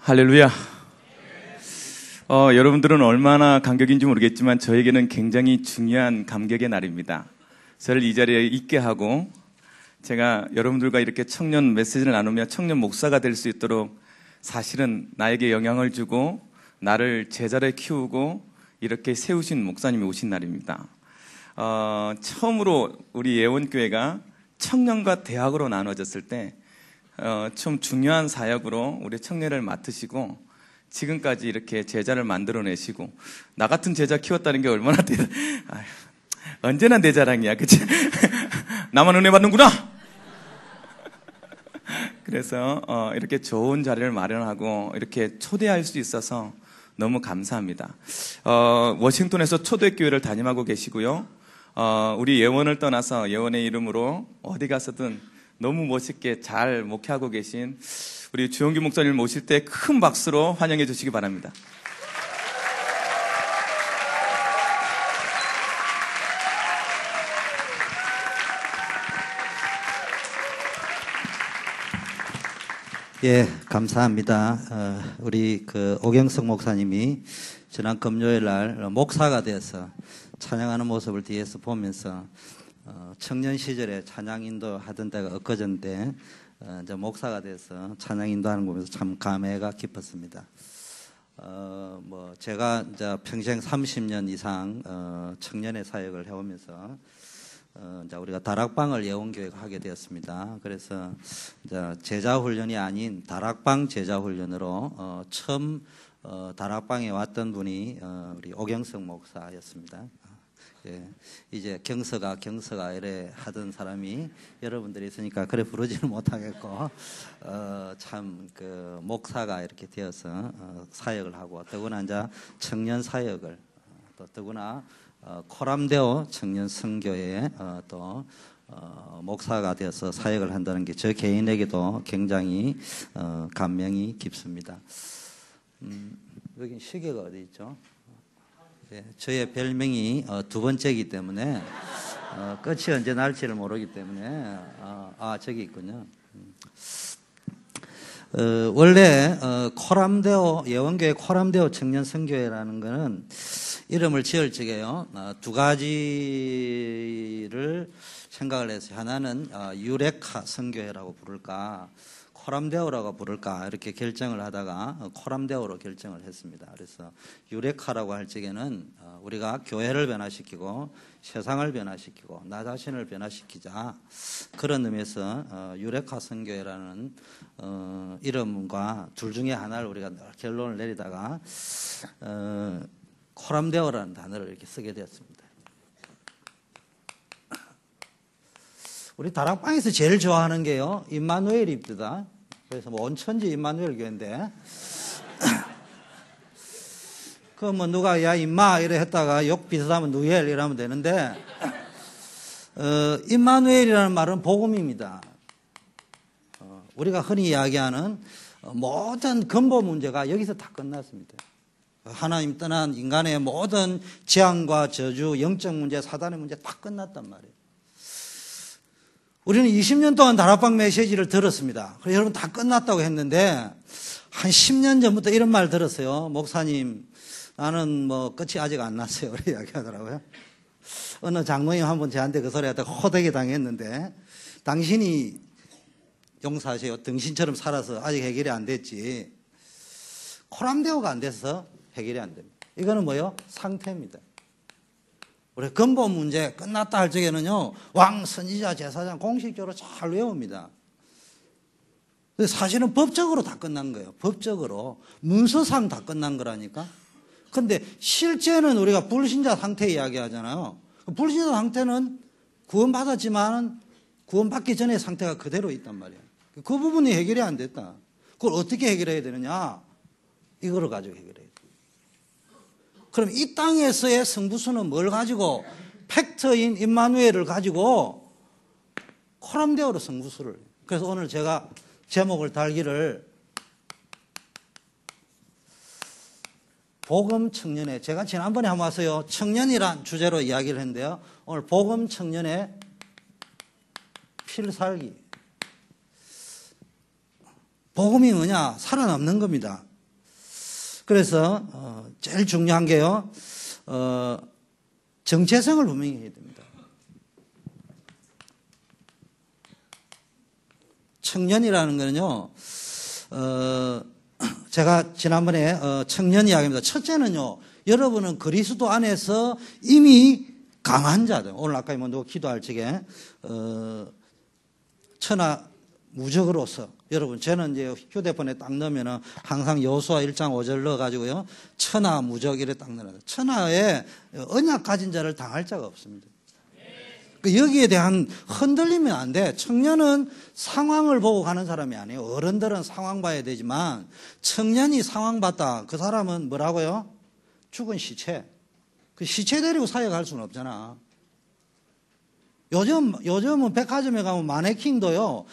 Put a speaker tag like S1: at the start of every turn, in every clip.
S1: 할렐루야. 여러분들은 얼마나 감격인지 모르겠지만 저에게는 굉장히 중요한 감격의 날입니다. 저를 이 자리에 있게 하고 제가 여러분들과 이렇게 청년 메시지를 나누며 청년 목사가 될 수 있도록 사실은 나에게 영향을 주고 나를 제자로 키우고 이렇게 세우신 목사님이 오신 날입니다. 처음으로 우리 예원교회가 청년과 대학으로 나눠졌을 때 좀 중요한 사역으로 우리 청년을 맡으시고 지금까지 이렇게 제자를 만들어내시고 나 같은 제자 키웠다는 게 얼마나 언제나 내 자랑이야, 그치? 나만 은혜 받는구나. 그래서 이렇게 좋은 자리를 마련하고 이렇게 초대할 수 있어서 너무 감사합니다. 워싱턴에서 초대교회를 담임하고 계시고요. 우리 예원을 떠나서 예원의 이름으로 어디 가서든 너무 멋있게 잘 목회하고 계신 우리 주영규 목사님을 모실 때 큰 박수로 환영해 주시기 바랍니다.
S2: 예, 감사합니다. 우리 오경석 목사님이 지난 금요일 날 목사가 되어서 찬양하는 모습을 뒤에서 보면서 청년 시절에 찬양 인도하던 때가 엊그제인데 이제 목사가 돼서 찬양 인도하는 거 보면서 참 감회가 깊었습니다. 제가 이제 평생 30년 이상 청년의 사역을 해오면서 이제 우리가 다락방을 예원교회가 하게 되었습니다. 그래서 이제 제자 훈련이 아닌 다락방 제자 훈련으로 처음 다락방에 왔던 분이 우리 오경석 목사였습니다. 예, 이제 경서가 이래 하던 사람이 여러분들이 있으니까 그래 부르지는 못하겠고 참 목사가 이렇게 되어서 사역을 하고 더구나 이제 청년 사역을 또 더구나 코람데오 청년 선교회에 또 목사가 되어서 사역을 한다는 게 저 개인에게도 굉장히 감명이 깊습니다. 여기 시계가 어디 있죠? 예, 저의 별명이 두 번째이기 때문에 끝이 언제 날지를 모르기 때문에 저기 있군요. 원래 코람데오 예원교회 코람데오 청년 선교회라는 거는 이름을 지을 적에요 두 가지를 생각을 했어요. 하나는 유레카 선교회라고 부를까 코람데오라고 부를까 이렇게 결정을 하다가 코람데오로 결정을 했습니다. 그래서 유레카라고 할 적에는 우리가 교회를 변화시키고 세상을 변화시키고 나 자신을 변화시키자 그런 의미에서 유레카 선교회라는 이름과 둘 중에 하나를 우리가 결론을 내리다가 코람데오라는 단어를 이렇게 쓰게 되었습니다. 우리 다락방에서 제일 좋아하는 게요 임마누엘입니다. 그래서 온천지 임마누엘 교회인데 누가 야 임마 이래 했다가 욕 비슷하면 누엘 이러면 되는데 임마누엘이라는 말은 복음입니다. 우리가 흔히 이야기하는 모든 근본 문제가 여기서 다 끝났습니다. 하나님 떠난 인간의 모든 재앙과 저주, 영적 문제, 사단의 문제 다 끝났단 말이에요. 우리는 20년 동안 다락방 메시지를 들었습니다. 그래서 여러분 다 끝났다고 했는데 한 10년 전부터 이런 말 들었어요. 목사님 나는 끝이 아직 안 났어요. 그렇게 이야기하더라고요. 어느 장로님 한 번 저한테 그 소리 하다가 호되게 당했는데 당신이 용서하세요. 등신처럼 살아서 아직 해결이 안 됐지. 코람데오가 안 돼서 해결이 안 됩니다. 이거는 뭐예요? 상태입니다. 우리 근본 문제 끝났다 할 적에는요 왕, 선지자, 제사장 공식적으로 잘 외웁니다. 사실은 법적으로 다 끝난 거예요. 법적으로 문서상 다 끝난 거라니까. 근데 실제는 우리가 불신자 상태 이야기하잖아요. 불신자 상태는 구원받았지만 구원받기 전의 상태가 그대로 있단 말이에요. 그 부분이 해결이 안 됐다. 그걸 어떻게 해결해야 되느냐? 이거를 가지고 해결해야 돼요. 그럼 이 땅에서의 성부수는 뭘 가지고 팩트인 임마누엘을 가지고 코람데오로 성부수를. 그래서 오늘 제가 제목을 달기를 복음 청년의, 제가 지난번에 한번 와서요 청년이란 주제로 이야기를 했는데요 오늘 복음 청년의 필살기. 복음이 뭐냐? 살아남는 겁니다. 그래서 제일 중요한 게요, 정체성을 분명히 해야 됩니다. 청년이라는 거는요, 제가 지난번에 청년 이야기입니다. 첫째는요, 여러분은 그리스도 안에서 이미 강한 자들. 오늘 아까 뭐 누가 기도할 적에 천하 무적으로서, 여러분 저는 이제 휴대폰에 딱 넣으면은 항상 여호수아 1장 5절 넣어가지고요, 천하 무적 이래 딱 넣어요. 천하에 언약 가진 자를 당할 자가 없습니다. 여기에 대한 흔들리면 안 돼. 청년은 상황을 보고 가는 사람이 아니에요. 어른들은 상황 봐야 되지만 청년이 상황 봤다, 그 사람은 뭐라고요? 죽은 시체. 그 시체 데리고 사역할 수는 없잖아. 요즘은 백화점에 가면 마네킹도요,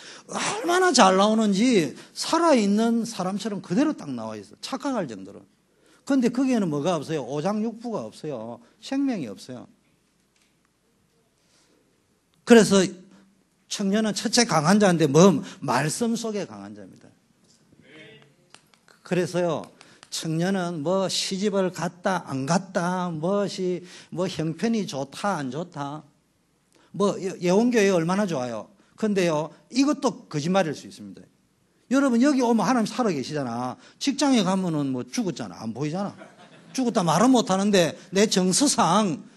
S2: 얼마나 잘 나오는지 살아있는 사람처럼 그대로 딱 나와 있어. 착각할 정도로. 그런데 거기에는 뭐가 없어요? 오장육부가 없어요. 생명이 없어요. 그래서 청년은 첫째 강한 자인데 말씀 속에 강한 자입니다. 그래서요, 청년은 뭐 시집을 갔다 안 갔다, 뭐 형편이 좋다 안 좋다, 뭐 예원교회 얼마나 좋아요. 근데요, 이것도 거짓말일 수 있습니다. 여러분 여기 오면 하나님 살아 계시잖아. 직장에 가면은 뭐 죽었잖아. 안 보이잖아. 죽었다 말은 못 하는데 내 정서상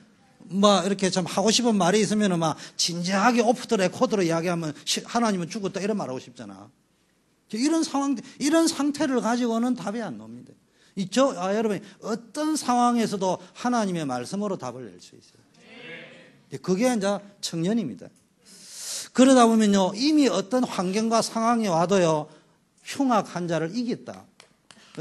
S2: 뭐 이렇게 좀 하고 싶은 말이 있으면은 막 진지하게 오프 더 레코드로 이야기하면 하나님은 죽었다 이런 말하고 싶잖아. 이런 상태를 가지고는 답이 안 나옵니다. 여러분 어떤 상황에서도 하나님의 말씀으로 답을 낼 수 있어요. 그게 이제 청년입니다. 그러다 보면요, 이미 어떤 환경과 상황이 와도요, 흉악한 자를 이겼다.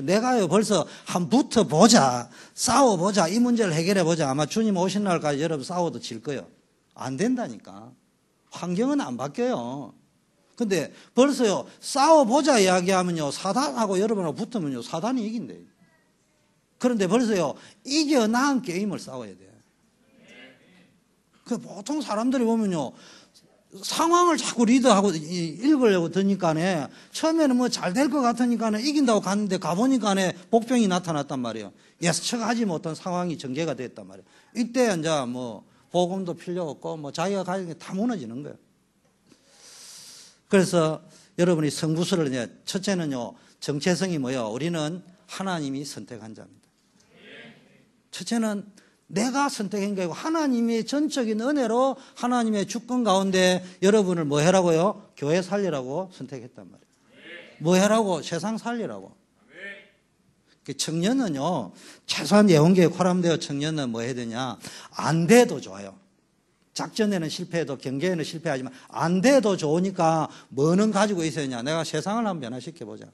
S2: 내가요 벌써 한번 붙어보자, 싸워보자, 이 문제를 해결해보자. 아마 주님 오신 날까지 여러분 싸워도 질 거예요. 안 된다니까. 환경은 안 바뀌어요. 근데 벌써요, 싸워보자 이야기하면요, 사단하고 여러분하고 붙으면요, 사단이 이긴대. 그런데 벌써요, 이겨나은 게임을 싸워야 돼. 그 보통 사람들이 보면요, 상황을 자꾸 리드하고 읽으려고 드니까네, 처음에는 뭐 잘 될 것 같으니까는 이긴다고 갔는데 가보니까네 복병이 나타났단 말이에요. 예측하지 못한 상황이 전개가 됐단 말이에요. 이때 이제 뭐 복음도 필요 없고 뭐 자기가 가진 게 다 무너지는 거예요. 그래서 여러분이 성부수를 이제 첫째는요, 정체성이 뭐예요? 우리는 하나님이 선택한 자입니다. 첫째는 내가 선택한 게 아니고 하나님의 전적인 은혜로 하나님의 주권 가운데 여러분을 뭐 해라고요? 교회 살리라고 선택했단 말이에요. 뭐 해라고? 세상 살리라고. 청년은요, 최소한 예원교회 코람되어 청년은 뭐 해야 되냐? 안 돼도 좋아요. 작전에는 실패해도 경계에는 실패하지만 안 돼도 좋으니까 뭐는 가지고 있어야 되냐? 내가 세상을 한번 변화시켜보자.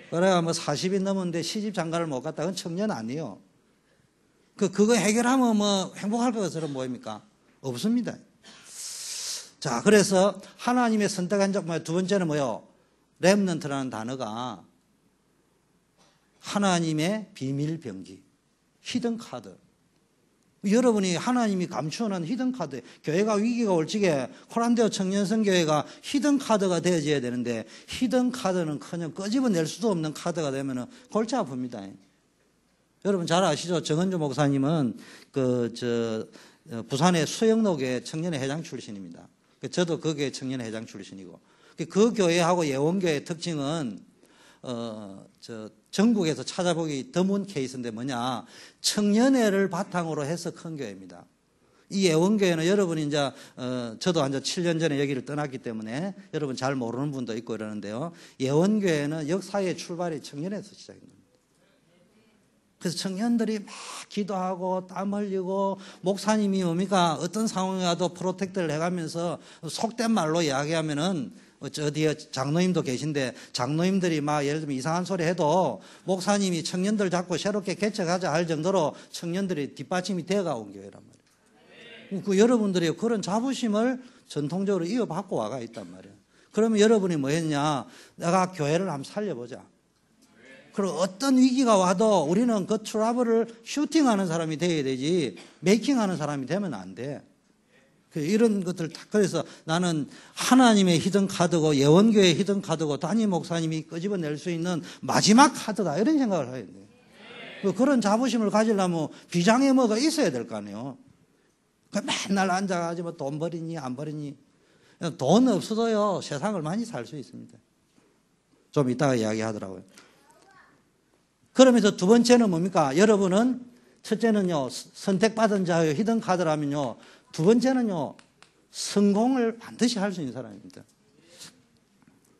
S2: 그래야 뭐 40이 넘었는데 시집 장가를 못 갔다. 그건 청년 아니에요. 그거 해결하면 뭐 행복할 것처럼 보입니까? 없습니다. 자, 그래서 하나님의 선택한 자, 두 번째는 뭐요? 렘넌트라는 단어가 하나님의 비밀 병기, 히든 카드. 여러분이 하나님이 감추어놓은 히든 카드, 교회가 위기가 올 적에 코란데오 청년선교회가 히든 카드가 되어져야 되는데, 히든 카드는 그냥 끄집어낼 수도 없는 카드가 되면 골치 아픕니다. 여러분 잘 아시죠? 정은주 목사님은 부산의 수영로교회 청년회 회장 출신입니다. 저도 그 교회 청년회 회장 출신이고, 그 교회하고 예원교회의 특징은 전국에서 찾아보기 드문 케이스인데 뭐냐, 청년회를 바탕으로 해서 큰 교회입니다. 이 예원교회는 여러분이 이제 저도 한 7년 전에 여기를 떠났기 때문에 여러분 잘 모르는 분도 있고 이러는데요, 예원교회는 역사의 출발이 청년에서 시작입니다. 그래서 청년들이 막 기도하고 땀 흘리고, 목사님이 뭡니까 어떤 상황이 와도 프로텍트를 해가면서 속된 말로 이야기하면은, 어디에 장로님도 계신데 장로님들이 막 예를 들면 이상한 소리 해도 목사님이 청년들 잡고 새롭게 개척하자 할 정도로 청년들이 뒷받침이 되어가 온 교회란 말이에요. 여러분들이 그런 자부심을 전통적으로 이어받고 와가 있단 말이에요. 그러면 여러분이 뭐 했냐, 내가 교회를 한번 살려보자. 그리고 어떤 위기가 와도 우리는 그 트러블을 슈팅하는 사람이 돼야 되지 메이킹하는 사람이 되면 안 돼. 이런 것들 다. 그래서 나는 하나님의 히든 카드고 예원교회의 히든 카드고 담임 목사님이 끄집어낼 수 있는 마지막 카드다, 이런 생각을 해야 돼요. 그런 자부심을 가지려면 비장의 뭐가 있어야 될 거 아니에요. 맨날 앉아가지고 돈 버리니 안 버리니. 돈 없어도요 세상을 많이 살 수 있습니다. 좀 이따가 이야기하더라고요. 그러면서 두 번째는 뭡니까? 여러분은 첫째는요 선택받은 자의 히든 카드라면요, 두 번째는요 성공을 반드시 할 수 있는 사람입니다.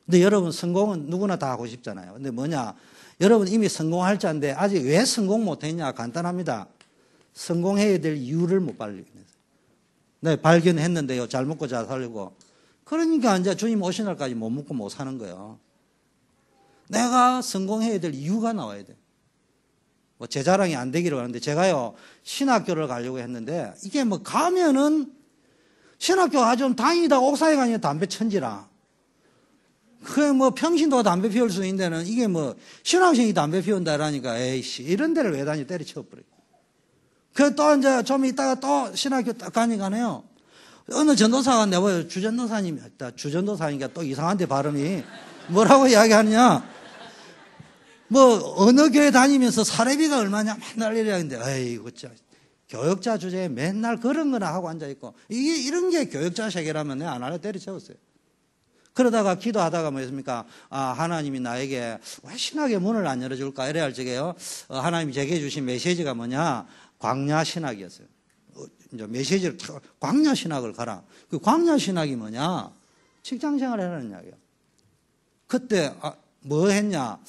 S2: 근데 여러분 성공은 누구나 다 하고 싶잖아요. 근데 뭐냐? 여러분 이미 성공할 자인데 아직 왜 성공 못했냐? 간단합니다. 성공해야 될 이유를 못 발견했어요. 네, 발견했는데요 잘 먹고 잘 살고. 그러니까 이제 주님 오신 날까지 못 먹고 못 사는 거예요. 내가 성공해야 될 이유가 나와야 돼. 뭐 제 자랑이 안 되기를 하는데 제가요 신학교를 가려고 했는데 이게 뭐 가면은 신학교 아주 좀 다행이다. 옥사에 가니까 담배 천지라. 그게 뭐 평신도가 담배 피울 수 있는 데는 이게 뭐 신학생이 담배 피운다라니까 에이씨 이런 데를 왜 다니 때려치워버려. 그 또 이제 좀 있다가 또 신학교 딱 가니까요 어느 전도사가 내봐요. 주전도사님이 있다. 주전도사니까 또 이상한데 발음이 뭐라고 이야기하느냐. 뭐 어느 교회 다니면서 사례비가 얼마냐 맨날 이래야하는데 에이구 진짜 교역자 주제에 맨날 그런 거나 하고 앉아있고 이게 이런 게 교역자 세계라면 내가 안 하려 때려치웠어요. 그러다가 기도하다가 뭐였습니까? 하나님이 나에게 왜 신학의 문을 안 열어줄까? 이래 할 적에요. 하나님이 제게 주신 메시지가 뭐냐? 광야 신학이었어요. 이제 메시지를 광야 신학을 가라. 그 광야 신학이 뭐냐? 직장 생활을 하라는 이야기야. 그때 뭐 했냐?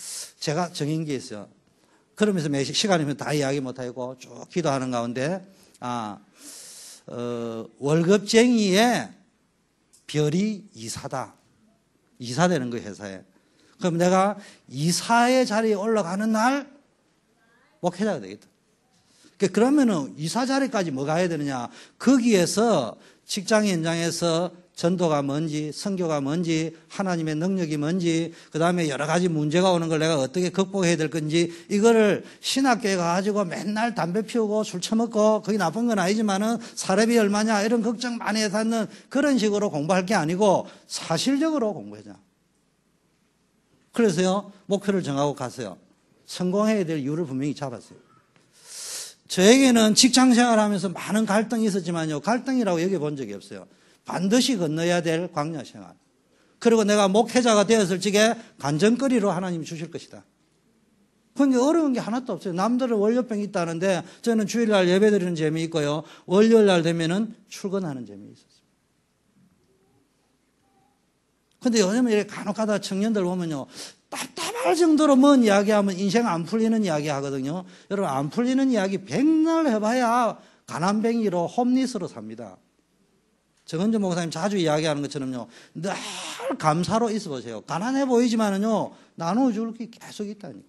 S2: 제가 정한 게 있어요. 그러면서 시간이면 다 이야기 못하고 쭉 기도하는 가운데 월급쟁이의 별이 이사다. 이사 되는 거예요, 회사에. 그럼 내가 이사의 자리에 올라가는 날 목회자가 되겠다. 그러면은 이사 자리까지 뭐 가야 되느냐? 거기에서 직장 현장에서 전도가 뭔지, 선교가 뭔지, 하나님의 능력이 뭔지, 그 다음에 여러 가지 문제가 오는 걸 내가 어떻게 극복해야 될 건지, 이거를 신학교에 가가지고 맨날 담배 피우고 술 처먹고, 거기 나쁜 건 아니지만은 사례비 얼마냐, 이런 걱정 많이 해서 하는 그런 식으로 공부할 게 아니고, 사실적으로 공부하자. 그래서요, 목표를 정하고 갔어요. 성공해야 될 이유를 분명히 잡았어요. 저에게는 직장 생활하면서 많은 갈등이 있었지만요, 갈등이라고 여겨본 적이 없어요. 반드시 건너야 될 광야 생활. 그리고 내가 목회자가 되었을 적에 간증거리로 하나님이 주실 것이다. 그러니까 어려운 게 하나도 없어요. 남들은 월요병이 있다는데 저는 주일날 예배 드리는 재미 있고요. 월요일날 되면은 출근하는 재미 있었어요. 근데 요즘에 이렇게 간혹 가다 청년들 보면요, 답답할 정도로 뭔 이야기하면 인생 안 풀리는 이야기 하거든요. 여러분, 안 풀리는 이야기 백날 해봐야 가난뱅이로 홈리스로 삽니다. 정은주 목사님 자주 이야기하는 것처럼요, 늘 감사로 있어 보세요. 가난해 보이지만은요, 나눠줄 게 계속 있다니까.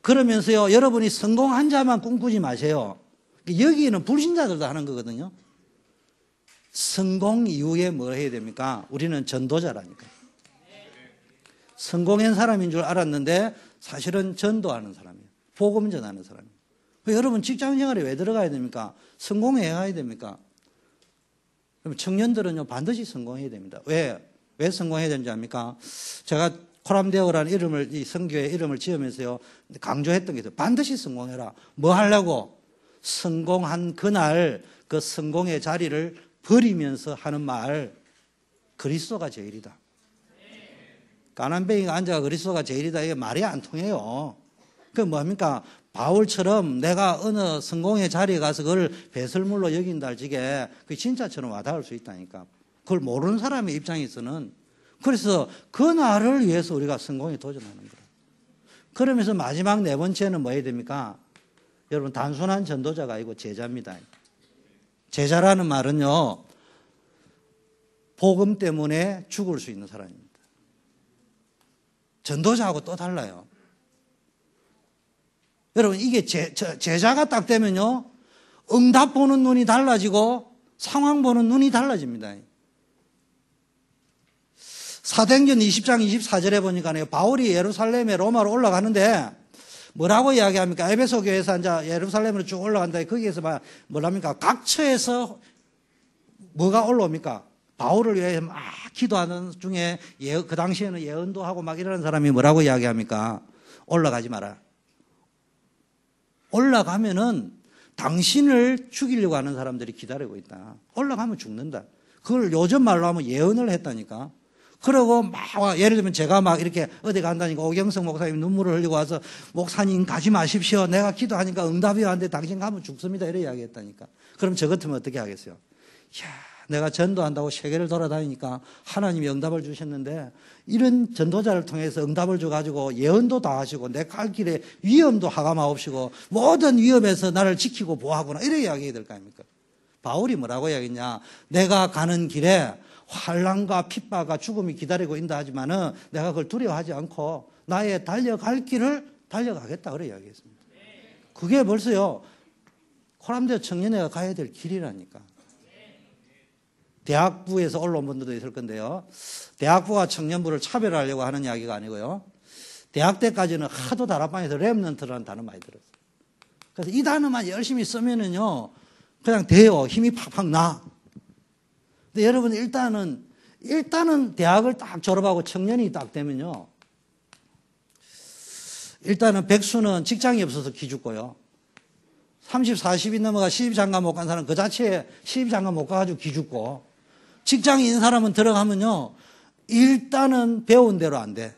S2: 그러면서요, 여러분이 성공한 자만 꿈꾸지 마세요. 여기는 불신자들도 하는 거거든요. 성공 이후에 뭘 해야 됩니까? 우리는 전도자라니까. 성공한 사람인 줄 알았는데 사실은 전도하는 사람이에요. 복음 전하는 사람이에요. 여러분 직장 생활에 왜 들어가야 됩니까? 성공해야 됩니까? 그럼 청년들은요 반드시 성공해야 됩니다. 왜 성공해야 되는지 압니까? 제가 코람데오라는 이름을, 이 선교의 이름을 지으면서요 강조했던 게 있어요. 반드시 성공해라. 뭐 하려고? 성공한 그날 그 성공의 자리를 버리면서 하는 말, 그리스도가 제일이다. 가난뱅이가 앉아가 그리스도가 제일이다. 이게 말이 안 통해요. 그 뭐합니까? 바울처럼 내가 어느 성공의 자리에 가서 그걸 배설물로 여긴다 할지게 그 진짜처럼 와닿을 수 있다니까. 그걸 모르는 사람의 입장에서는. 그래서 그 날을 위해서 우리가 성공에 도전하는 거예요. 그러면서 마지막 네 번째는 뭐 해야 됩니까? 여러분 단순한 전도자가 아니고 제자입니다. 제자라는 말은요, 복음 때문에 죽을 수 있는 사람입니다. 전도자하고 또 달라요. 여러분, 이게 제자가 딱 되면요, 응답 보는 눈이 달라지고 상황 보는 눈이 달라집니다. 사도행전 20장 24절에 보니까요, 바울이 예루살렘에 로마로 올라가는데 뭐라고 이야기합니까? 에베소 교회에서 이제 예루살렘으로 쭉 올라간다. 거기에서 뭐랍니까? 각처에서 뭐가 올라옵니까? 바울을 위해 막 기도하는 중에 그 당시에는 예언도 하고 막 이러는 사람이 뭐라고 이야기합니까? 올라가지 마라. 올라가면은 당신을 죽이려고 하는 사람들이 기다리고 있다. 올라가면 죽는다. 그걸 요즘 말로 하면 예언을 했다니까. 그러고 막 예를 들면 제가 막 이렇게 어디 간다니까 오경석 목사님 눈물을 흘리고 와서 목사님 가지 마십시오. 내가 기도하니까 응답이 왔는데 당신 가면 죽습니다. 이렇게 이야기했다니까. 그럼 저 같으면 어떻게 하겠어요? 이야, 내가 전도한다고 세계를 돌아다니니까 하나님이 응답을 주셨는데 이런 전도자를 통해서 응답을 줘가지고 예언도 다 하시고 내 갈 길에 위험도 하감하옵시고 모든 위험에서 나를 지키고 보호하구나 이렇게 이야기해야 될 거 아닙니까? 바울이 뭐라고 이야기했냐? 내가 가는 길에 환난과 핍박과 죽음이 기다리고 있다 하지만은 내가 그걸 두려워하지 않고 나의 달려갈 길을 달려가겠다 그래 이야기했습니다. 그게 벌써요 코람데오 청년회가 가야 될 길이라니까. 대학부에서 올라온 분들도 있을 건데요. 대학부와 청년부를 차별하려고 하는 이야기가 아니고요. 대학 때까지는 하도 다락방에서 렘넌트라는 단어 많이 들었어요. 그래서 이 단어만 열심히 쓰면은요 그냥 돼요. 힘이 팍팍 나. 근데 여러분 일단은 대학을 딱 졸업하고 청년이 딱 되면요. 일단은 백수는 직장이 없어서 기죽고요. 30, 40이 넘어가 시집장가 못 간 사람은 그 자체에 시집장가 못 가가지고 기죽고 직장이 있는 사람은 들어가면요. 일단은 배운 대로 안 돼.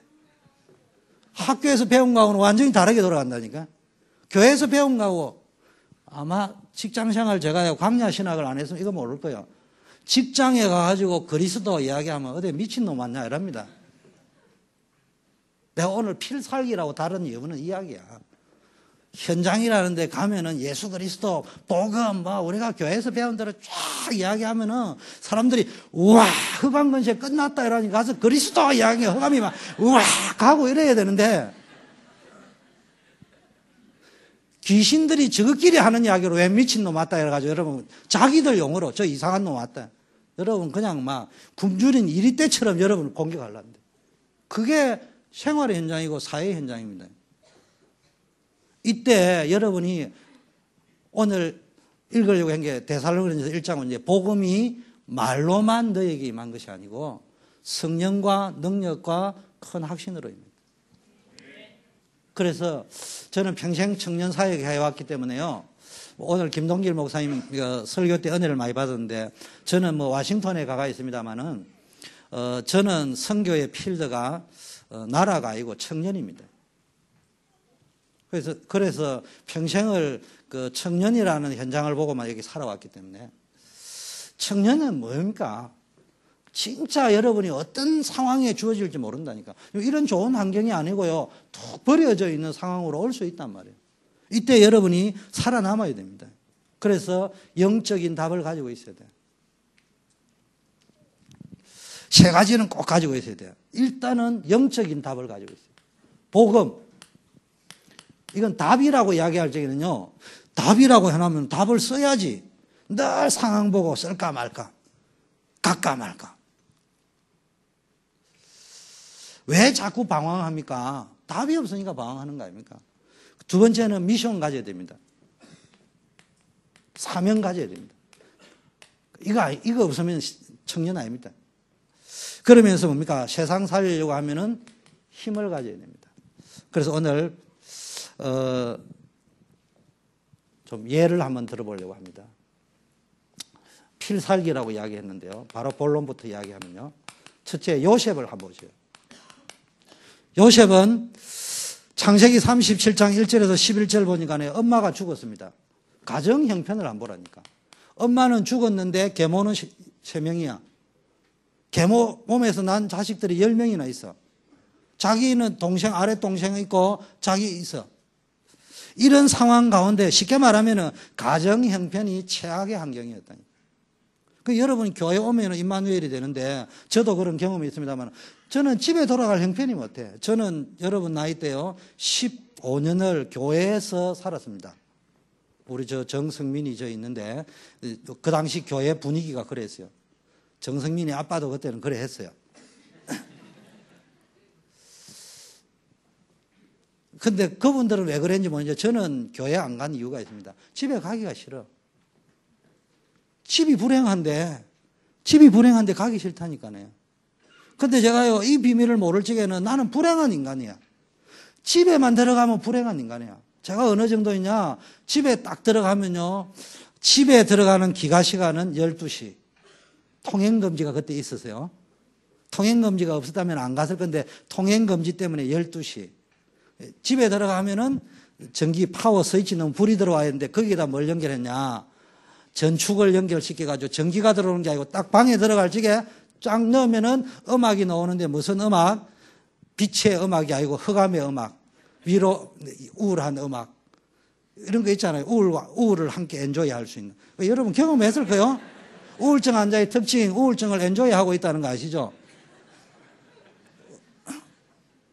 S2: 학교에서 배운 거하고는 완전히 다르게 돌아간다니까. 교회에서 배운 거하고 아마 직장생활 제가 광야 신학을 안 했으면 이거 모를 거예요. 직장에 가가지고 그리스도 이야기하면 어디 미친놈 맞냐 이럽니다. 내가 오늘 필살기라고 다른 이유는 이야기야. 현장이라는 데 가면은 예수 그리스도 복음 뭐 우리가 교회에서 배운 대로 쫙 이야기하면은 사람들이 우와 흑암건세 끝났다 이러니까 가서 그리스도 이야기 흑암이 막 우와 가고 이래야 되는데 귀신들이 저것끼리 하는 이야기로 왜 미친놈 왔다 이래가지고 여러분 자기들 용어로 저 이상한 놈 왔다 여러분 그냥 막 굶주린 이리떼처럼 여러분을 공격하려는데 그게 생활의 현장이고 사회의 현장입니다. 이때 여러분이 오늘 읽으려고 한 게 데살로니가서 1장은 이제 복음이 말로만 너에게 임한 것이 아니고 성령과 능력과 큰 확신으로입니다. 그래서 저는 평생 청년 사역을 해왔기 때문에요. 오늘 김동길 목사님 설교 때 은혜를 많이 받았는데 저는 뭐 와싱턴에 가가 있습니다만은 저는 선교의 필드가 나라가 아니고 청년입니다. 그래서 평생을 그 청년이라는 현장을 보고만 여기 살아왔기 때문에 청년은 뭡니까? 진짜 여러분이 어떤 상황에 주어질지 모른다니까. 이런 좋은 환경이 아니고요. 툭 버려져 있는 상황으로 올 수 있단 말이에요. 이때 여러분이 살아남아야 됩니다. 그래서 영적인 답을 가지고 있어야 돼요. 세 가지는 꼭 가지고 있어야 돼요. 일단은 영적인 답을 가지고 있어요. 복음. 이건 답이라고 이야기할 적에는요. 답이라고 해놓으면 답을 써야지. 늘 상황 보고 쓸까 말까. 갈까 말까. 왜 자꾸 방황합니까? 답이 없으니까 방황하는 거 아닙니까? 두 번째는 미션 가져야 됩니다. 사명 가져야 됩니다. 이거 없으면 청년 아닙니다. 그러면서 뭡니까? 세상 살리려고 하면은 힘을 가져야 됩니다. 그래서 오늘 좀 예를 한번 들어보려고 합니다. 필살기라고 이야기했는데요. 바로 본론부터 이야기하면요. 첫째 요셉을 한번 보세요. 요셉은 창세기 37장 1절에서 11절 보니까 엄마가 죽었습니다. 가정 형편을 안 보라니까. 엄마는 죽었는데 계모는 3명이야. 계모 몸에서 난 자식들이 10명이나 있어. 자기는 동생, 아래 동생 있고 자기 있어. 이런 상황 가운데 쉽게 말하면 가정 형편이 최악의 환경이었다니. 그 여러분 교회 오면 임마누엘이 되는데 저도 그런 경험이 있습니다만 저는 집에 돌아갈 형편이 못해. 저는 여러분 나이 때요 15년을 교회에서 살았습니다. 우리 저 정성민이 저 있는데 그 당시 교회 분위기가 그랬어요. 정성민이 아빠도 그때는 그래 했어요. 근데 그분들은 왜 그랬는지 모르겠는데 저는 교회 안 간 이유가 있습니다. 집에 가기가 싫어. 집이 불행한데
S3: 집이 불행한데 가기 싫다니까요. 근데 제가요, 이 비밀을 모를 적에는 나는 불행한 인간이야. 집에만 들어가면 불행한 인간이야. 제가 어느 정도이냐, 집에 딱 들어가면요, 집에 들어가는 기가 시간은 12시. 통행금지가 그때 있었어요. 통행금지가 없었다면 안 갔을 건데, 통행금지 때문에 12시. 집에 들어가면은 전기 파워 스위치 넣으면 불이 들어와야 되는데, 거기에다 뭘 연결했냐. 전축을 연결시켜가지고 전기가 들어오는 게 아니고 딱 방에 들어갈 적에 쫙 넣으면은 음악이 나오는데 무슨 음악? 빛의 음악이 아니고 흑암의 음악. 위로 우울한 음악. 이런 거 있잖아요. 우울을 함께 엔조이 할 수 있는. 여러분 경험했을 거예요? 우울증 환자의 특징, 우울증을 엔조이 하고 있다는 거 아시죠?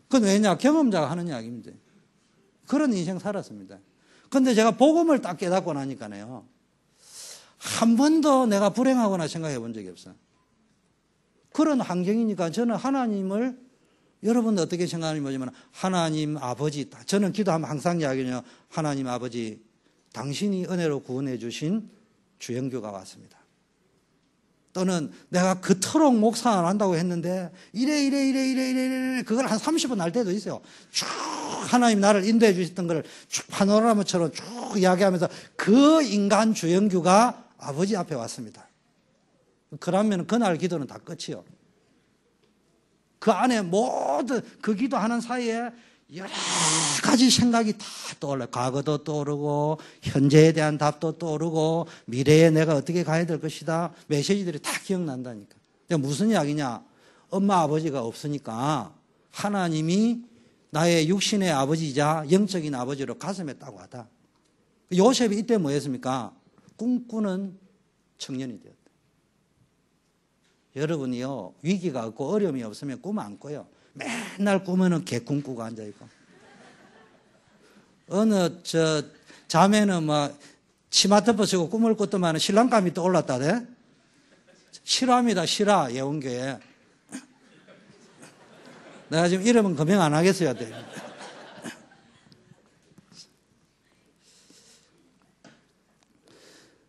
S3: 그건 왜냐? 경험자가 하는 이야기입니다. 그런 인생 살았습니다. 근데 제가 복음을 딱 깨닫고 나니까요. 한 번도 내가 불행하거나 생각해 본 적이 없어요. 그런 환경이니까 저는 하나님을, 여러분은 어떻게 생각하는지 모르지만 하나님 아버지, 저는 기도하면 항상 이야기해요. 하나님 아버지, 당신이 은혜로 구원해 주신 주영규가 왔습니다. 또는 내가 그토록 목사 안 한다고 했는데 이래 그걸 한 30분 할 때도 있어요. 쭉 하나님 나를 인도해 주셨던 걸 쭉 파노라마처럼 쭉 이야기하면서 그 인간 주영규가 아버지 앞에 왔습니다. 그러면 그날 기도는 다 끝이요. 그 안에 모든 그 기도하는 사이에 여러 가지 생각이 다 떠올라요. 과거도 떠오르고 현재에 대한 답도 떠오르고 미래에 내가 어떻게 가야 될 것이다. 메시지들이 다 기억난다니까. 무슨 이야기냐. 엄마 아버지가 없으니까 하나님이 나의 육신의 아버지이자 영적인 아버지로 가슴에 딱 와다. 요셉이 이때 뭐 했습니까? 꿈꾸는 청년이 되었다. 여러분이요, 위기가 없고 어려움이 없으면 꿈 안 꿔요. 맨날 꿈에는 개꿈 꾸고 앉아있고. 어느 자매는 막 치마 덮어쓰고 꿈을 꿨더만 신랑감이 떠올랐다대. 실화입니다, 실화, 예원교회. 내가 지금 이름은 금명 안 하겠어요.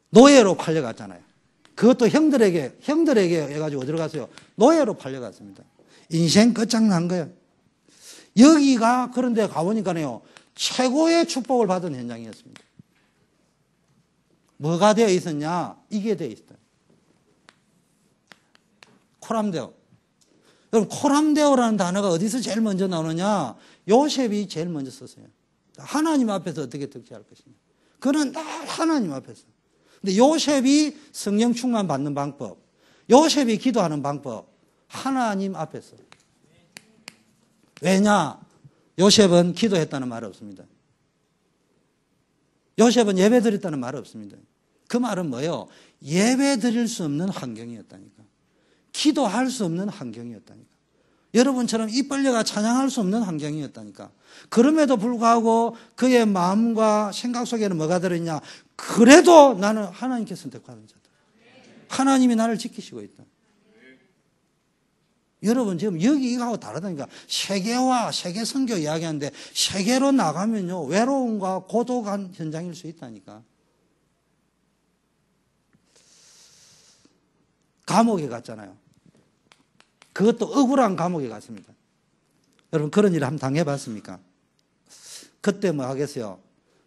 S3: 노예로 팔려갔잖아요. 그것도 형들에게 해가지고 어디로 갔어요? 노예로 팔려갔습니다. 인생 끝장난 거예요. 여기가 그런데 가보니까요, 최고의 축복을 받은 현장이었습니다. 뭐가 되어 있었냐? 이게 되어 있어요. 코람데오. 여러분, 코람데오라는 단어가 어디서 제일 먼저 나오느냐? 요셉이 제일 먼저 썼어요. 하나님 앞에서 어떻게 득지할 것이냐. 그는 다 하나님 앞에서. 근데 요셉이 성령 충만 받는 방법, 요셉이 기도하는 방법, 하나님 앞에서. 왜냐? 요셉은 기도했다는 말 없습니다. 요셉은 예배 드렸다는 말 없습니다. 그 말은 뭐예요? 예배 드릴 수 없는 환경이었다니까. 기도할 수 없는 환경이었다니까. 여러분처럼 입 벌려가 찬양할 수 없는 환경이었다니까. 그럼에도 불구하고 그의 마음과 생각 속에는 뭐가 들어있냐? 그래도 나는 하나님께 선택받은 자다. 하나님이 나를 지키시고 있다. 여러분 지금 여기 이거하고 다르다니까. 세계화, 세계 선교 이야기하는데 세계로 나가면요, 외로움과 고독한 현장일 수 있다니까. 감옥에 갔잖아요. 그것도 억울한 감옥에 갔습니다. 여러분 그런 일을 한번 당해봤습니까? 그때 뭐 하겠어요?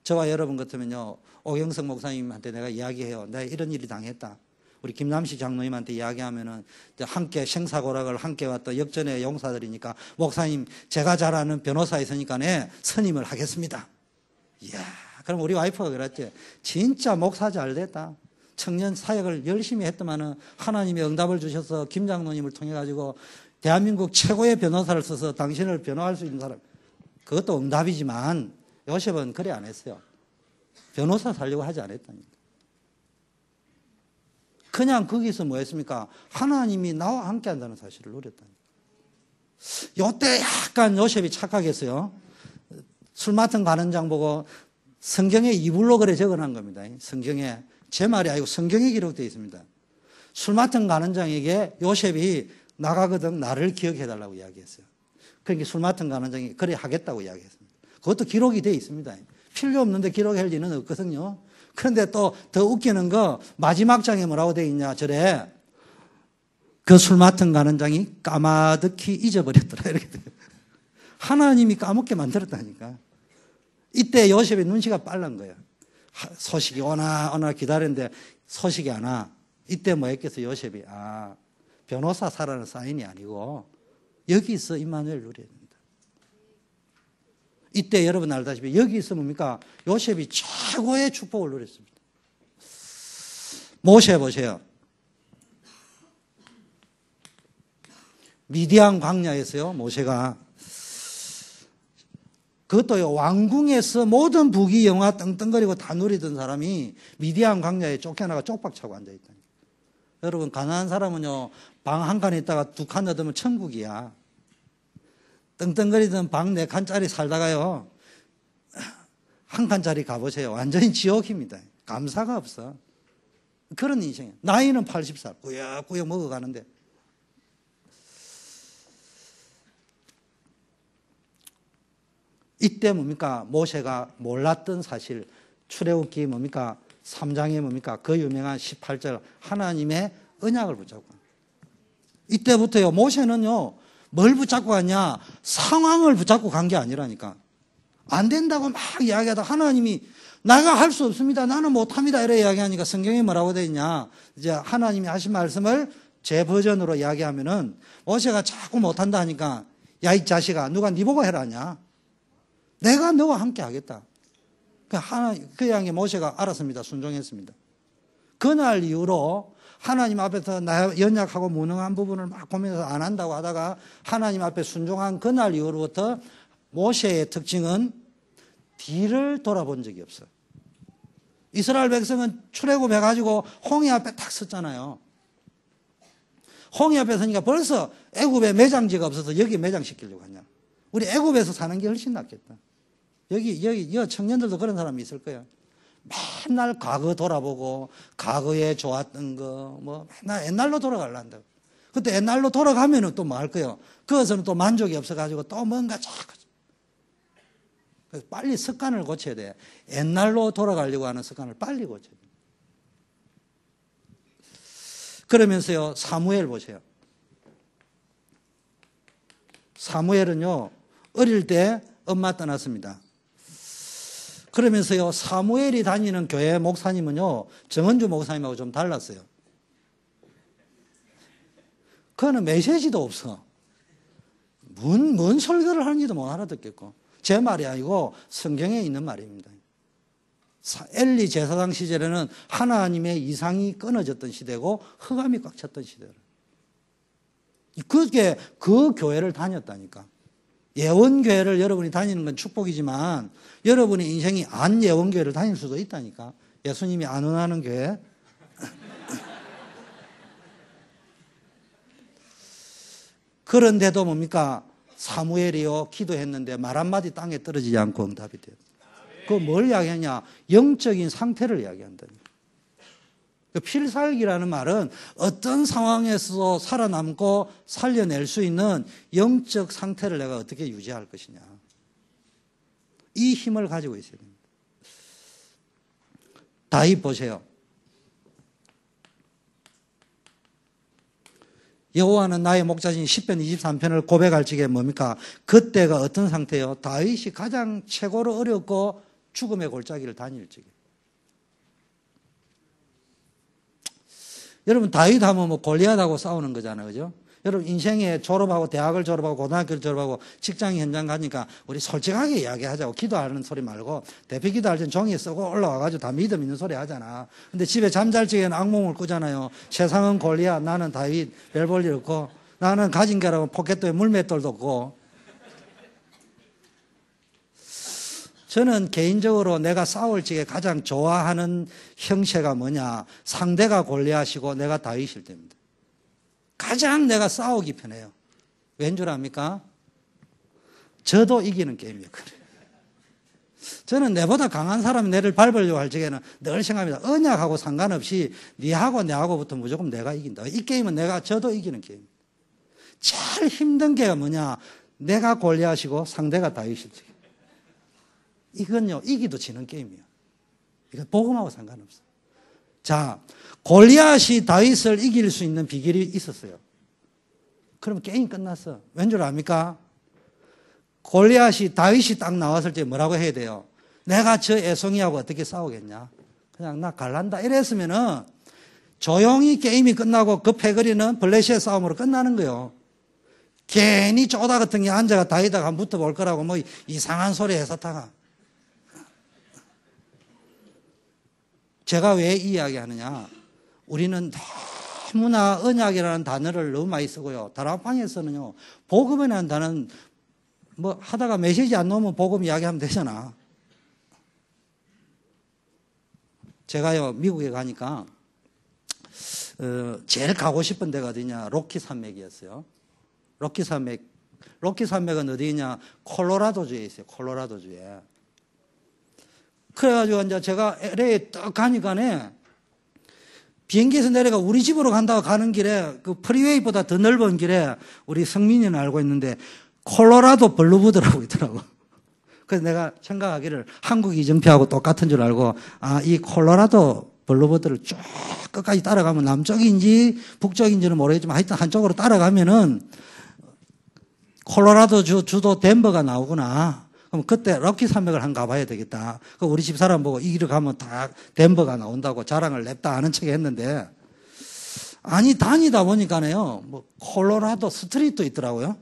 S3: 저와 여러분 같으면요, 오경석 목사님한테 내가 이야기해요. 내가 이런 일이 당했다. 우리 김남식 장로님한테 이야기하면은 함께 생사고락을 함께 왔던 역전의 용사들이니까 목사님 제가 잘 아는 변호사 있으니까 선임을 하겠습니다. 이야, 그럼 우리 와이프가 그랬지. 진짜 목사 잘 됐다. 청년 사역을 열심히 했더만은 하나님이 응답을 주셔서 김 장로님을 통해 가지고 대한민국 최고의 변호사를 써서 당신을 변호할 수 있는 사람. 그것도 응답이지만 요셉은 그래 안 했어요. 변호사 살려고 하지 않았다니까. 그냥 거기서 뭐 했습니까? 하나님이 나와 함께 한다는 사실을 누렸다니까. 요때 약간 요셉이 착각했어요. 술 맡은 관원장 보고 성경에 이불로 그래 적어놓은 겁니다. 성경에. 제 말이 아니고 성경에 기록되어 있습니다. 술 맡은 관원장에게 요셉이 나가거든 나를 기억해달라고 이야기했어요. 그러니까 술 맡은 관원장이 그래 하겠다고 이야기했습니다. 그것도 기록이 되어 있습니다. 필요 없는데 기록할 리는 없거든요. 그런데 또 더 웃기는 거 마지막 장에 뭐라고 되어 있냐. 저래 그 술 맡은 간원장이 까마득히 잊어버렸더라. 이렇게 돼요. 하나님이 까먹게 만들었다니까. 이때 요셉의 눈치가 빨란 거예요. 소식이 오나 기다렸는데 소식이 안 와. 이때 뭐 했겠어, 요셉이. 변호사 사라는 사인이 아니고 여기 있어 임마누엘 누려야 된다. 이때 여러분 알다시피 여기 있으면 뭡니까? 요셉이 최고의 축복을 누렸습니다. 모세 보세요. 미디안 광야에서요, 모세가. 그것도요, 왕궁에서 모든 부귀 영화 떵떵거리고 다 누리던 사람이 미디안 광야에 쫓겨나가 쪽박차고 앉아있다니까. 여러분, 가난한 사람은요, 방 한 칸에 있다가 두 칸 얻으면 천국이야. 떵떵거리던 방 네 칸짜리 살다가요, 한 칸짜리 가보세요. 완전히 지옥입니다. 감사가 없어. 그런 인생이에요. 나이는 80살. 꾸역꾸역 먹어가는데. 이때 뭡니까? 모세가 몰랐던 사실, 출애굽기 뭡니까? 3장에 뭡니까? 그 유명한 18절 하나님의 언약을 붙잡고. 이때부터요, 모세는요, 뭘 붙잡고 갔냐? 상황을 붙잡고 간 게 아니라니까. 안 된다고 막 이야기하다 하나님이 나가 할 수 없습니다. 나는 못합니다. 이래 이야기하니까 성경에 뭐라고 되어 있냐? 이제 하나님이 하신 말씀을 제 버전으로 이야기하면은 모세가 자꾸 못한다 하니까 야, 이 자식아, 누가 네 보고 해라 하냐? 내가 너와 함께 하겠다. 그 양의 모세가 알았습니다. 순종했습니다. 그날 이후로 하나님 앞에서 나 연약하고 무능한 부분을 막 고민해서 안 한다고 하다가 하나님 앞에 순종한 그날 이후로부터 모세의 특징은 뒤를 돌아본 적이 없어요. 이스라엘 백성은 출애굽해가지고 홍해 앞에 딱 섰잖아요. 홍해 앞에 서니까 벌써 애굽에 매장지가 없어서 여기 매장시키려고 하냐. 우리 애굽에서 사는 게 훨씬 낫겠다. 여기 청년들도 그런 사람이 있을 거예요. 맨날 과거 돌아보고 과거에 좋았던 거 뭐 맨날 옛날로 돌아가려 한다고. 그때 옛날로 돌아가면은 또 뭐 할 거예요. 그것은 또 만족이 없어가지고 또 뭔가 자꾸. 빨리 습관을 고쳐야 돼. 옛날로 돌아가려고 하는 습관을 빨리 고쳐야 돼. 그러면서요, 사무엘 보세요. 사무엘은요, 어릴 때 엄마 떠났습니다. 그러면서요, 사무엘이 다니는 교회 목사님은요, 정은주 목사님하고 좀 달랐어요. 그거는 메시지도 없어. 뭔 설교를 하는지도 못 알아듣겠고. 제 말이 아니고 성경에 있는 말입니다. 엘리 제사장 시절에는 하나님의 이상이 끊어졌던 시대고 흑암이 꽉 찼던 시대로. 그게 그 교회를 다녔다니까. 예원교회를 여러분이 다니는 건 축복이지만 여러분의 인생이 안 예원교회를 다닐 수도 있다니까. 예수님이 안 원하는 교회. 그런데도 뭡니까? 사무엘이요, 기도했는데 말 한마디 땅에 떨어지지 않고 응답이 돼요. 그거 뭘 이야기하냐? 영적인 상태를 이야기한다니. 필살기라는 말은 어떤 상황에서 살아남고 살려낼 수 있는 영적 상태를 내가 어떻게 유지할 것이냐. 이 힘을 가지고 있어야 됩니다. 다윗 보세요. 여호와는 나의 목자신 10편 23편을 고백할 적에 뭡니까? 그때가 어떤 상태예요? 다윗이 가장 최고로 어렵고 죽음의 골짜기를 다닐 적에. 여러분, 다윗 하면 뭐 골리앗하고 싸우는 거잖아요. 그죠? 여러분, 인생에 졸업하고 대학을 졸업하고 고등학교를 졸업하고 직장 현장 가니까 우리 솔직하게 이야기하자고. 기도하는 소리 말고 대피 기도할 땐 종이에 쓰고 올라와가지고 다 믿음 있는 소리 하잖아. 근데 집에 잠잘 적에는 악몽을 꾸잖아요. 세상은 골리앗, 나는 다윗, 별 볼 일 없고 나는 가진 게라고 포켓도에 물맷돌도 없고. 저는 개인적으로 내가 싸울 적에 가장 좋아하는 형체가 뭐냐. 상대가 골리앗이고 내가 다윗일 때입니다. 가장 내가 싸우기 편해요. 왠 줄 압니까? 저도 이기는 게임이었거든요. 저는 내보다 강한 사람이 내를 밟으려고 할 적에는 늘 생각합니다. 언약하고 상관없이 니하고 내하고부터 무조건 내가 이긴다. 이 게임은 저도 이기는 게임. 제일 힘든 게 뭐냐. 내가 골리앗이고 상대가 다윗일 적에. 이건요, 이기도 지는 게임이에요. 이건 복음하고 상관없어요. 자, 골리앗이 다윗을 이길 수 있는 비결이 있었어요. 그럼 게임 끝났어. 왠 줄 압니까? 골리앗이 다윗이 딱 나왔을 때 뭐라고 해야 돼요? 내가 저 애송이하고 어떻게 싸우겠냐? 그냥 나 갈란다. 이랬으면은 조용히 게임이 끝나고 그 패거리는 블레셋 싸움으로 끝나는 거예요. 괜히 쪼다 같은 게 앉아가 다이다가 붙어볼 거라고 뭐 이상한 소리 해서다가. 제가 왜 이 이야기 하느냐? 우리는 너무나 언약이라는 단어를 너무 많이 쓰고요. 다락방에서는요, 복음이라는 단어는 뭐 하다가 메시지 안 나오면 복음 이야기하면 되잖아. 제가요, 미국에 가니까, 제일 가고 싶은 데가 어디냐? 로키 산맥이었어요. 로키 산맥은 어디냐? 콜로라도주에 있어요. 콜로라도주에. 그래가지고 이제 제가 LA에 딱 가니까네, 비행기에서 내려가 우리 집으로 간다고 가는 길에 그 프리웨이보다 더 넓은 길에 우리 성민이는 알고 있는데 콜로라도 블루보드라고 있더라고. 그래서 내가 생각하기를 한국 이정표하고 똑같은 줄 알고 이 콜로라도 블루보드를 쭉 끝까지 따라가면 남쪽인지 북쪽인지는 모르겠지만 하여튼 한쪽으로 따라가면은 콜로라도 주도 덴버가 나오구나. 그럼 그때 럭키 산맥을 한번 가봐야 되겠다. 우리 집 사람 보고 이 길을 가면 다 덴버가 나온다고 자랑을 냈다 아는 척 했는데, 아니, 다니다 보니까네요, 뭐, 콜로라도 스트리트도 있더라고요.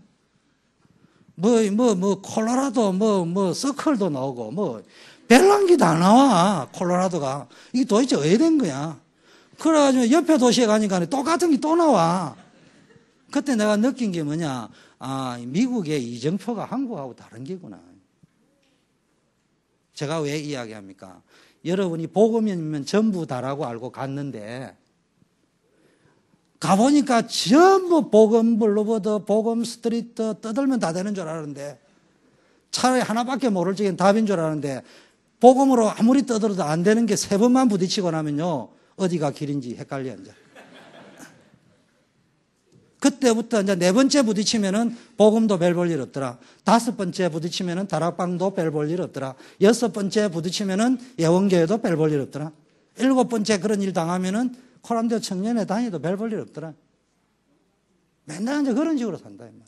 S3: 콜로라도, 서클도 나오고, 벨랑기 다 나와, 콜로라도가. 이게 도대체 왜 된 거야? 그래가지고 옆에 도시에 가니까 똑같은 게 또 나와. 그때 내가 느낀 게 뭐냐. 미국의 이정표가 한국하고 다른 게구나. 제가 왜 이야기합니까? 여러분이 복음이면 전부 다라고 알고 갔는데, 가보니까 전부 복음 블루보드, 복음 스트리트 떠들면 다 되는 줄 알았는데, 차라리 하나밖에 모를 적엔 답인 줄 알았는데, 복음으로 아무리 떠들어도 안 되는 게 3번만 부딪히고 나면요, 어디가 길인지 헷갈려, 이제. 그때부터 이제 4번째 부딪히면은 복음도 별 볼 일 없더라. 5번째 부딪히면은 다락방도 별 볼 일 없더라. 6번째 부딪히면은 예원교회도 별 볼 일 없더라. 7번째 그런 일 당하면은 코란데 청년회 다니도 별 볼 일 없더라. 맨날 이제 그런 식으로 산다, 이 말이에요.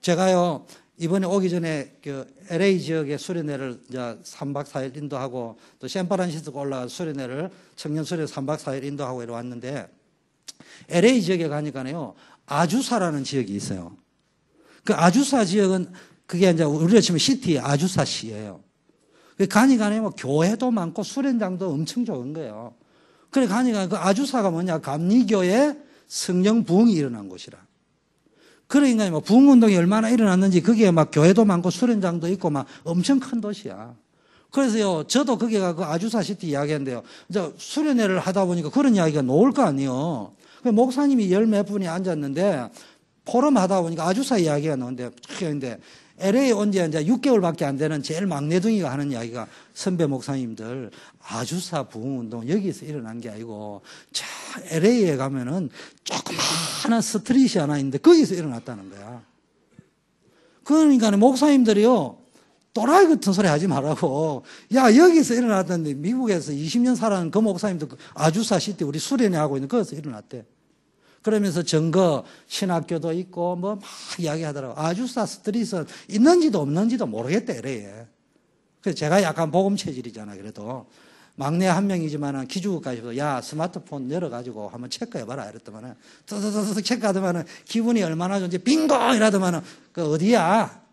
S3: 제가요, 이번에 오기 전에 그 LA 지역의 수련회를 이제 3박 4일 인도하고 또 샌프란시스코 올라가 수련회를 청년 수련회 3박 4일 인도하고 이래 왔는데, LA 지역에 가니까요, 아주사라는 지역이 있어요. 그 아주사 지역은 그게 이제 우리가 치면 시티 아주사시예요. 가니까요, 뭐 교회도 많고 수련장도 엄청 좋은 거예요. 그래 가니까 그 아주사가 뭐냐, 감리교의 성령 부흥이 일어난 곳이라. 그러니까 뭐 부흥 운동이 얼마나 일어났는지 그게 막 교회도 많고 수련장도 있고 막 엄청 큰 도시야. 그래서요, 저도 거기 가그 아주사 시티 이야기했는데요. 이제 수련회를 하다 보니까 그런 이야기가 나올 거 아니에요. 목사님이 10몇 분이 앉았는데 포럼 하다 보니까 아주사 이야기가 나오는데, LA 온 지 이제 6개월밖에 안 되는 제일 막내둥이가 하는 이야기가, 선배 목사님들, 아주사 부흥운동 여기서 일어난 게 아니고, 자, LA에 가면은 조그마한 스트릿이 하나 있는데 거기서 일어났다는 거야. 그러니까 목사님들이요, 또라이 같은 소리 하지 말라고. 야, 여기서 일어났던데, 미국에서 20년 살아는 그 목사님도 아주사 시티 우리 수련회 하고 있는 거기서 일어났대. 그러면서 증거, 신학교도 있고, 뭐, 막 이야기하더라고. 아주사 스트릿은 있는지도 없는지도 모르겠대, 이래. 그래서 제가 약간 복음 체질이잖아, 그래도. 막내 한 명이지만은 기죽을까지도, 야, 스마트폰 열어가지고 한번 체크해봐라, 이랬더만은, 뜨뜨뜨뜨 체크하더만은 기분이 얼마나 좋은지, 빙고! 이러더만은, 그 어디야?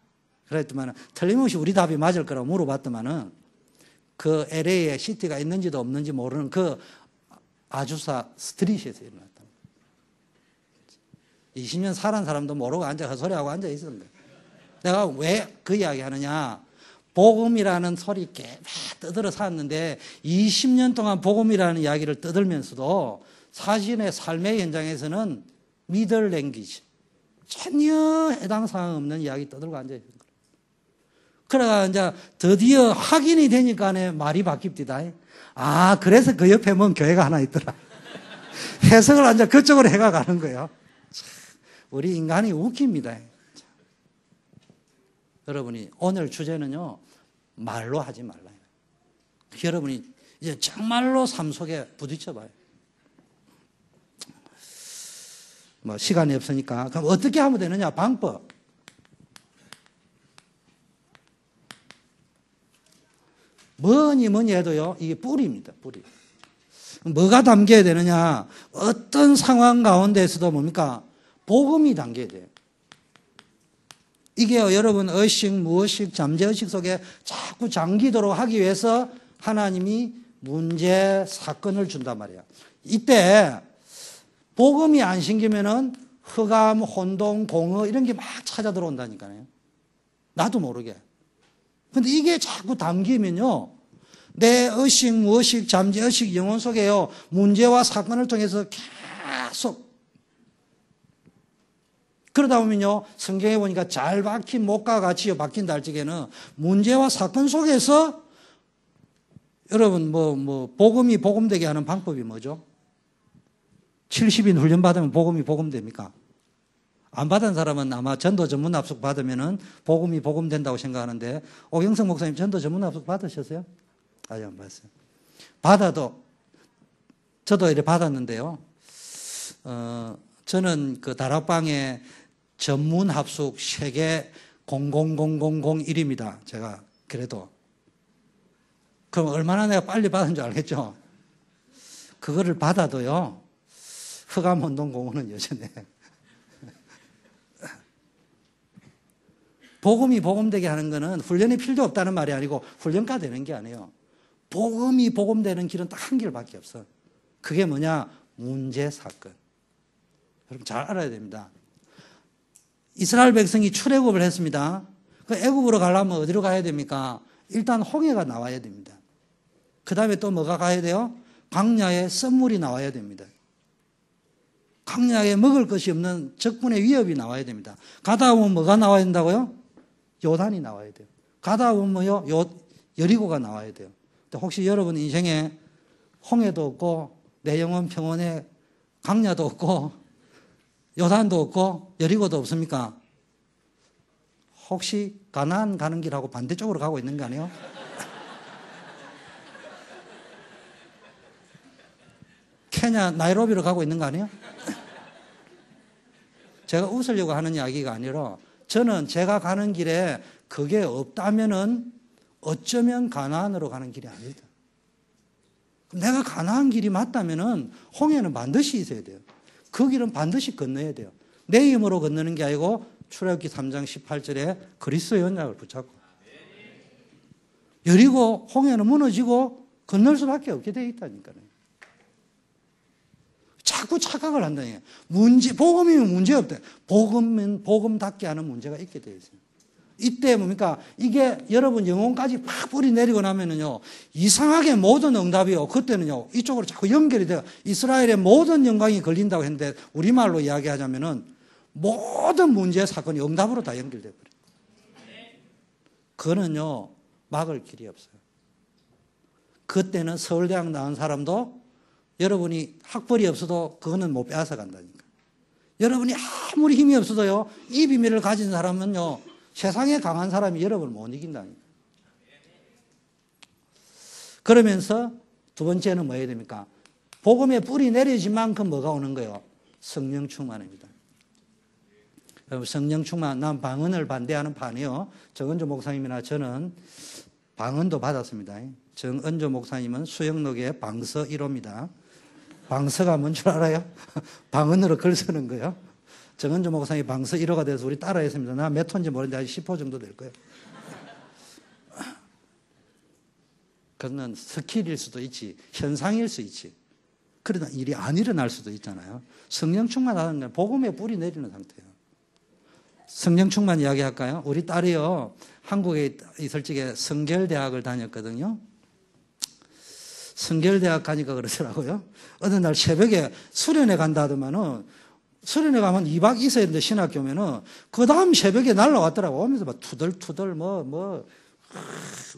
S3: 그랬더만은, 틀림없이 우리 답이 맞을 거라고 물어봤더만은, 그 LA에 시티가 있는지도 없는지 모르는 그 아주사 스트릿에서 일어났다. 20년 살은 사람도 모르고 앉아 헛소리하고 앉아 있었는데, 내가 왜 그 이야기 하느냐, 복음이라는 소리 막 떠들어 샀는데 20년 동안 복음이라는 이야기를 떠들면서도 자신의 삶의 현장에서는 미들 랭귀지, 전혀 해당 사항 없는 이야기 떠들고 앉아 있는 거예요. 그래가 이제 드디어 확인이 되니까 말이 바뀝디다. 그래서 그 옆에 뭔 교회가 하나 있더라. 해석을 이제 그쪽으로 해가 가는 거예요. 우리 인간이 웃깁니다. 여러분이 오늘 주제는요, 말로 하지 말라. 여러분이 이제 정말로 삶 속에 부딪혀 봐요. 뭐 시간이 없으니까. 그럼 어떻게 하면 되느냐? 방법. 뭐니 해도요, 이게 뿌리입니다, 뿌리. 뭐가 담겨야 되느냐? 어떤 상황 가운데에서도 뭡니까? 복음이 담겨야 돼요. 이게요, 여러분, 의식, 무의식, 잠재의식 속에 자꾸 잠기도록 하기 위해서 하나님이 문제, 사건을 준단 말이에요. 이때, 복음이 안 생기면은 흑암, 혼동, 공허, 이런 게 막 찾아 들어온다니까요. 나도 모르게. 근데 이게 자꾸 담기면요, 내 의식, 무의식, 잠재의식, 영혼 속에요, 문제와 사건을 통해서 계속 그러다 보면요, 성경에 보니까 잘 박힌 목과 같이 박힌다 할 적에는 문제와 사건 속에서 여러분, 복음이 복음되게 하는 방법이 뭐죠? 70인 훈련 받으면 복음이 복음됩니까? 안 받은 사람은 아마 전도 전문 압숙 받으면은 복음이 복음된다고 생각하는데, 오경석 목사님 전도 전문 압숙 받으셨어요? 아직 안 받았어요. 받아도, 저도 이렇게 받았는데요. 저는 그 다락방에 전문 합숙 세계 000001입니다. 제가 그래도. 그럼 얼마나 내가 빨리 받은 줄 알겠죠? 그거를 받아도요, 흑암운동공원은 여전해. 복음이 복음되게 하는 거는 훈련이 필요 없다는 말이 아니고 훈련가 되는 게 아니에요. 복음이 복음되는 길은 딱 한 길밖에 없어. 그게 뭐냐? 문제, 사건. 여러분 잘 알아야 됩니다. 이스라엘 백성이 출애굽을 했습니다. 그 애굽으로 가려면 어디로 가야 됩니까? 일단 홍해가 나와야 됩니다. 그 다음에 또 뭐가 가야 돼요? 광야에 썰물이 나와야 됩니다. 광야에 먹을 것이 없는 적군의 위협이 나와야 됩니다. 가다 보면 뭐가 나와야 된다고요? 요단이 나와야 돼요. 가다 보면 뭐요? 여리고가 나와야 돼요. 혹시 여러분 인생에 홍해도 없고 내 영혼 평원에 광야도 없고 요단도 없고 여리고도 없습니까? 혹시 가나안 가는 길하고 반대쪽으로 가고 있는 거 아니에요? 케냐 나이로비로 가고 있는 거 아니에요? 제가 웃으려고 하는 이야기가 아니라 저는 제가 가는 길에 그게 없다면은 어쩌면 가나안으로 가는 길이 아니다. 내가 가나안 길이 맞다면은 홍해는 반드시 있어야 돼요. 그 길은 반드시 건너야 돼요. 내 힘으로 건너는 게 아니고 출애굽기 3장 18절에 그리스도의 언약을 붙잡고. 여리고 홍해는 무너지고 건널 수밖에 없게 되어 있다니까요. 자꾸 착각을 한다니까요. 복음이면 문제 없대. 복음은 복음답게 하는 문제가 있게 되어 있어요. 이때 뭡니까? 이게 여러분 영혼까지 팍 뿌리 내리고 나면은요, 이상하게 모든 응답이요. 그때는요, 이쪽으로 자꾸 연결이 돼요. 이스라엘의 모든 영광이 걸린다고 했는데, 우리말로 이야기하자면은 모든 문제, 사건이 응답으로 다 연결돼 버려요. 그거는요, 막을 길이 없어요. 그때는 서울대학 나온 사람도 여러분이 학벌이 없어도 그거는 못 빼앗아 간다니까. 여러분이 아무리 힘이 없어도요, 이 비밀을 가진 사람은요, 세상에 강한 사람이 여러분을 못 이긴다니까. 그러면서 두 번째는 뭐 해야 됩니까? 복음의 뿌리 내려진 만큼 뭐가 오는 거예요? 성령 충만입니다. 여러분, 성령 충만, 난 방언을 반대하는 판이요. 정은조 목사님이나 저는 방언도 받았습니다. 정은조 목사님은 수영록의 방서 1호입니다. 방서가 뭔 줄 알아요? 방언으로 글 쓰는 거예요. 정은조 목사님이 방서 1호가 돼서 우리 따라 했습니다. 나 몇 호인지 모르는데 한 10호 정도 될 거예요. 그거는 스킬일 수도 있지, 현상일 수 있지. 그러나 일이 안 일어날 수도 있잖아요. 성령 충만하는 건 복음의 뿌리 내리는 상태예요. 성령 충만 이야기 할까요? 우리 딸이요, 한국에 있을 적에 성결대학을 다녔거든요. 성결대학 가니까 그러더라고요. 어느 날 새벽에 수련회 간다 하더만은, 수련회 가면 2박 있어야 되는데 신학교 오면은, 그 다음 새벽에 날라왔더라고. 오면서 막 투덜투덜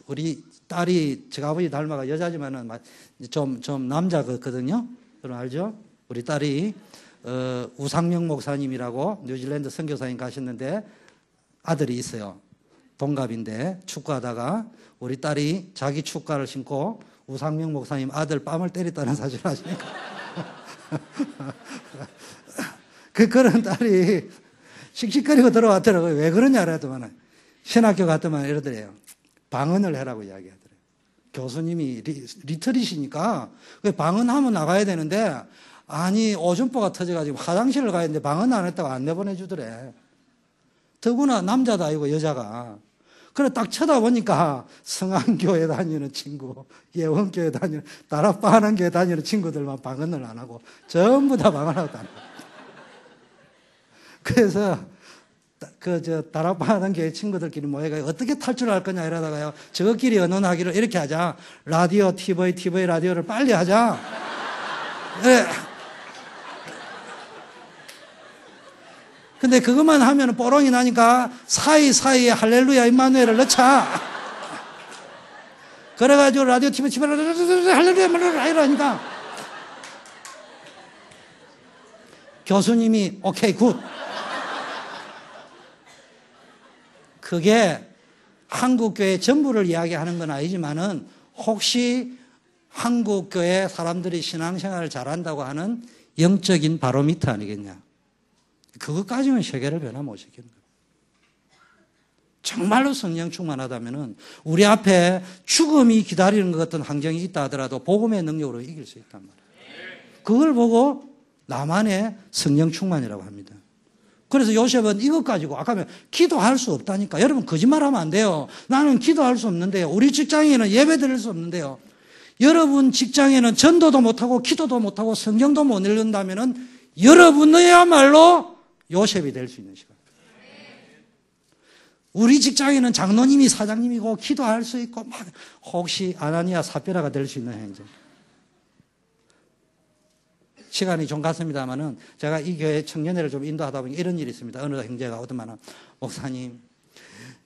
S3: 우리 딸이, 제가 아버지 닮아가 여자지만은 좀 남자 같거든요. 여러분 알죠? 우리 딸이, 우상명 목사님이라고 뉴질랜드 선교사님 가셨는데 아들이 있어요. 동갑인데 축구하다가 우리 딸이 자기 축구화를 신고 우상명 목사님 아들 뺨을 때렸다는 사실을 아십니까? 그런 딸이 씩씩거리고 들어왔더라고요. 왜 그러냐 그랬더만 신학교 갔더만 이러더래요. 방언을 해라고 이야기하더래요. 교수님이 리트릿이니까 방언하면 나가야 되는데 아니 오줌보가 터져가지고 화장실을 가야 되는데 방언 안 했다고 안 내보내주더래. 더구나 남자도 아니고 여자가. 그래 딱 쳐다보니까 성안교회 다니는 친구, 예원교회 다니는, 다락방하는 교회 다니는 친구들만 방언을 안 하고 전부 다 방언하고 다녀. 그래서 다락방하는 교회 친구들끼리 모여가 어떻게 탈출할 거냐 이러다가요. 저것끼리 의논하기를 이렇게 하자. 라디오, TV 라디오를 빨리 하자. 네. 근데 그것만 하면 뽀롱이 나니까 사이사이에 할렐루야 임마누엘을 넣자. 그래가지고 라디오 TV 할렐루야 임마누엘 이러니까 교수님이 오케이 굿. 그게 한국교회 전부를 이야기하는 건 아니지만은 혹시 한국교회 사람들이 신앙생활을 잘한다고 하는 영적인 바로미터 아니겠냐. 그것까지는 세계를 변화 못 시키는 거예요. 정말로 성령 충만하다면은 우리 앞에 죽음이 기다리는 것 같은 환경이 있다 하더라도 복음의 능력으로 이길 수 있단 말이에요. 그걸 보고 나만의 성령 충만이라고 합니다. 그래서 요셉은 이것 가지고 아까 기도할 수 없다니까. 여러분 거짓말하면 안 돼요. 나는 기도할 수 없는데요. 우리 직장에는 예배 드릴 수 없는데요. 여러분 직장에는 전도도 못하고 기도도 못하고 성경도 못 읽는다면은 여러분이야말로 요셉이 될 수 있는 시간. 우리 직장에는 장로님이 사장님이고 기도할 수 있고 막 혹시 아나니아 삽비라가 될 수 있는 행정. 시간이 좀 갔습니다만은 제가 이 교회 청년회를 좀 인도하다 보니 이런 일이 있습니다. 어느 형제가 오더만은 목사님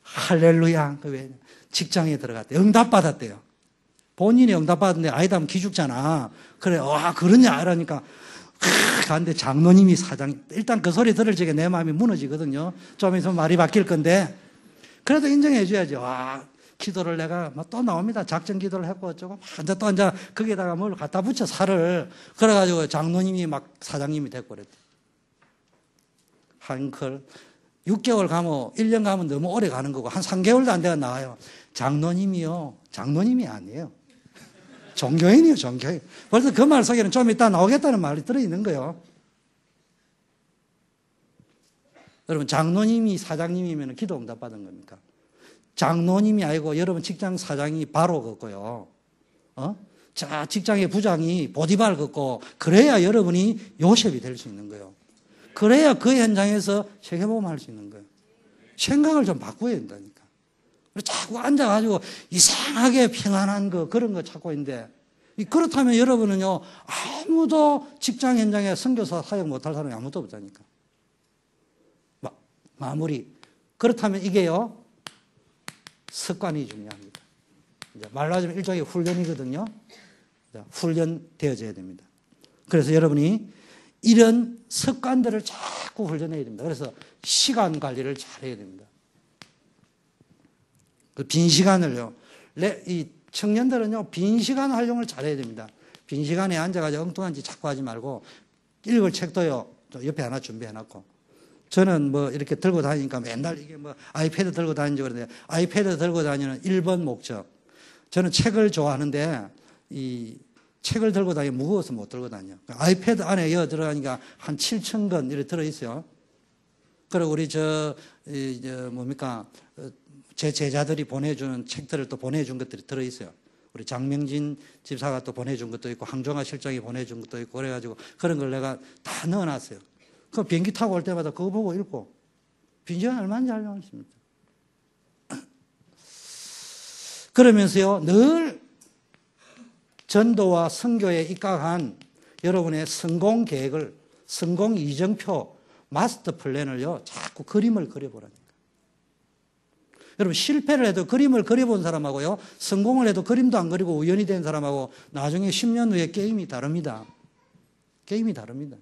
S3: 할렐루야. 왜 직장에 들어갔대. 응답받았대요. 본인이 응답받았는데 아니다 하면 기죽잖아. 그래 와 그러냐 이러니까 갔는데 장로님이 사장. 일단 그 소리 들을 적에 내 마음이 무너지거든요. 좀 있으면 말이 바뀔 건데 그래도 인정해 줘야죠. 와 기도를 내가 또 나옵니다. 작전 기도를 했고 어쩌고 또 이제 거기에다가 뭘 갖다 붙여 살을. 그래가지고 장로님이 막 사장님이 됐고 그랬대. 한클 6개월 가면 1년 가면 너무 오래 가는 거고 한 3개월도 안 돼가 나와요. 장로님이요. 장로님이 아니에요. 종교인이에요, 종교인. 벌써 그 말 속에는 좀 이따 나오겠다는 말이 들어있는 거예요. 여러분, 장로님이 사장님이면 기도 응답 받은 겁니까? 장로님이 아니고 여러분 직장 사장이 바로 걷고요. 자, 직장의 부장이 보디발 걷고, 그래야 여러분이 요셉이 될 수 있는 거예요. 그래야 그 현장에서 세계복음 할 수 있는 거예요. 생각을 좀 바꿔야 된다니까. 자꾸 앉아가지고 이상하게 평안한 거, 그런 거 찾고 있는데, 그렇다면 여러분은요, 아무도 직장 현장에 선교사 사역 못할 사람이 아무도 없다니까. 마무리. 그렇다면 이게요, 습관이 중요합니다. 이제 말로 하자면 일종의 훈련이거든요. 훈련되어져야 됩니다. 그래서 여러분이 이런 습관들을 자꾸 훈련해야 됩니다. 그래서 시간 관리를 잘 해야 됩니다. 그 빈 시간을요, 이 청년들은요, 빈 시간 활용을 잘 해야 됩니다. 빈 시간에 앉아가지고 엉뚱한 짓 자꾸 하지 말고, 읽을 책도요, 옆에 하나 준비해놨고, 저는 뭐 이렇게 들고 다니니까 맨날 이게 뭐 아이패드 들고 다니죠. 그런데 아이패드 들고 다니는 1번 목적. 저는 책을 좋아하는데, 이 책을 들고 다니면 무거워서 못 들고 다녀. 아이패드 안에 여 들어가니까 한 7,000권 이렇게 들어있어요. 그리고 우리 뭡니까, 제 제자들이 보내주는 책들을 또 보내준 것들이 들어있어요. 우리 장명진 집사가 또 보내준 것도 있고, 황종화 실장이 보내준 것도 있고, 그래가지고 그런 걸 내가 다 넣어놨어요. 그 비행기 타고 올 때마다 그거 보고 읽고, 빈시간 얼마나 잘 나왔습니까? 그러면서요, 늘 전도와 선교에 입각한 여러분의 성공 계획을, 성공 이정표, 마스터 플랜을요, 자꾸 그림을 그려보라니까. 여러분, 실패를 해도 그림을 그려본 사람하고요, 성공을 해도 그림도 안 그리고 우연히 된 사람하고 나중에 10년 후에 게임이 다릅니다. 게임이 다릅니다.